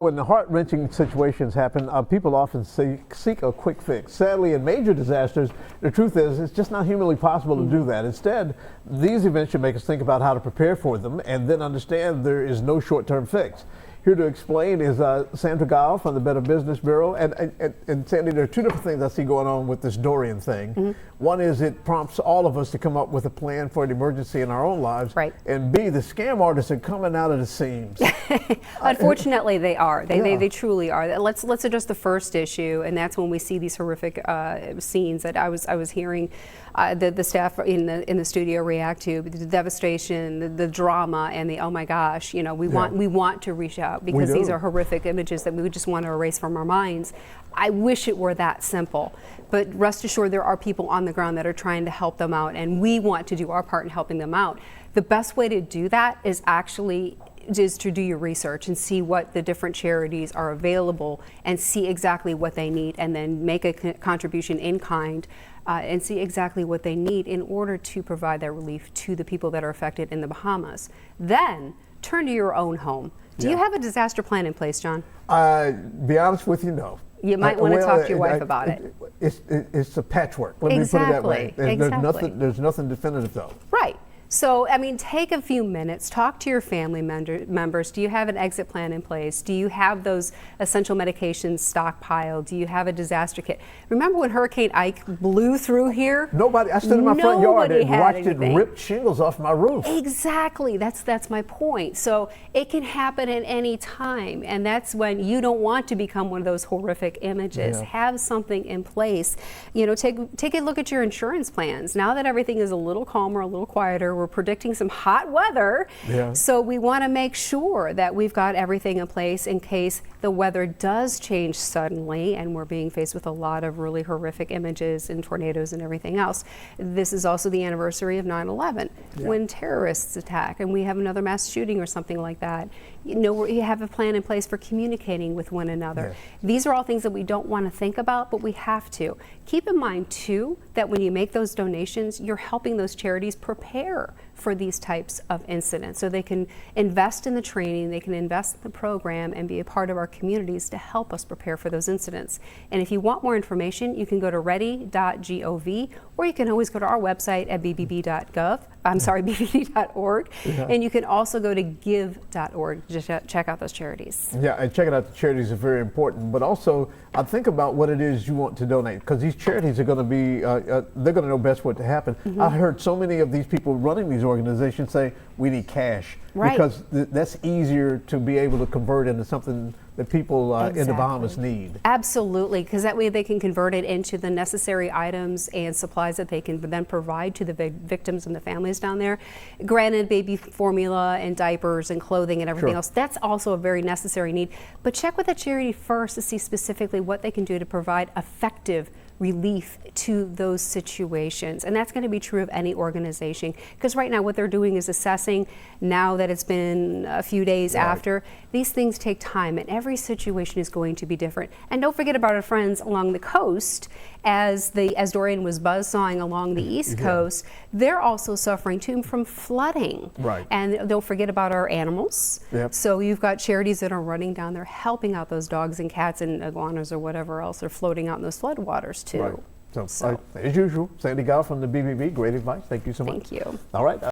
When the heart-wrenching situations happen, people often seek a quick fix. Sadly, in major disasters, the truth is it's just not humanly possible to do that. Instead, these events should make us think about how to prepare for them and then understand there is no short-term fix. Here to explain is Sandra Guile from the Better Business Bureau. And Sandy, there are two different things I see going on with this Dorian thing. One is it prompts all of us to come up with a plan for an emergency in our own lives. Right. And B, the scam artists are coming out of the seams. Unfortunately, they are. They truly are. Let's address the first issue, and that's when we see these horrific scenes that I was hearing the staff in the studio react to, the devastation, the drama, and the oh my gosh, we want to reach out because these are horrific images that we would just want to erase from our minds. I wish it were that simple, but rest assured there are people on the ground that are trying to help them out, and we want to do our part in helping them out. The best way to do that is to do your research and see what the different charities are available and see exactly what they need, and then make a contribution in kind and see exactly what they need in order to provide that relief to the people that are affected in the Bahamas. Then turn to your own home. Do you have a disaster plan in place, John? Be honest with you, no. You might want to talk to your wife about it. It's a patchwork. Let me put it that way. There's nothing definitive though. Right. So, take a few minutes, talk to your family members. Do you have an exit plan in place? Do you have those essential medications stockpiled? Do you have a disaster kit? Remember when Hurricane Ike blew through here? I stood in my front yard and watched it rip shingles off my roof. Exactly, that's my point. So it can happen at any time, and that's when you don't want to become one of those horrific images. Yeah. Have something in place. Take a look at your insurance plans. Now that everything is a little calmer, a little quieter, we're predicting some hot weather, so we want to make sure that we've got everything in place in case the weather does change suddenly and we're being faced with a lot of really horrific images and tornadoes and everything else. This is also the anniversary of 9/11 when terrorists attack and we have another mass shooting or something like that. We have a plan in place for communicating with one another. These are all things that we don't want to think about, but we have to. Keep in mind too that when you make those donations, you're helping those charities prepare for these types of incidents, so they can invest in the training, they can invest in the program and be a part of our communities to help us prepare for those incidents. And if you want more information, you can go to ready.gov, or you can always go to our website at bbb.gov. BBB.org, and you can also go to give.org to check out those charities. Yeah, and checking out the charities is very important, but also I think about what it is you want to donate, because these charities are going to be, they're going to know best what to happen. I heard so many of these people running these organizations say, we need cash, because that's easier to be able to convert into something that people in the Bahamas need. Absolutely, because that way they can convert it into the necessary items and supplies that they can then provide to the victims and the families down there. Granted, baby formula and diapers and clothing and everything else, that's also a very necessary need. But check with the charity first to see specifically what they can do to provide effective relief to those situations. And that's going to be true of any organization, because right now what they're doing is assessing, now that it's been a few days after. These things take time, and every situation is going to be different. And don't forget about our friends along the coast. As Dorian was buzzsawing along the East Coast, they're also suffering too from flooding. And don't forget about our animals. So you've got charities that are running down there helping out those dogs and cats and iguanas or whatever else are floating out in those floodwaters too. So as usual, Sandy Guile from the BBB, great advice. Thank you so much. Thank you. All right.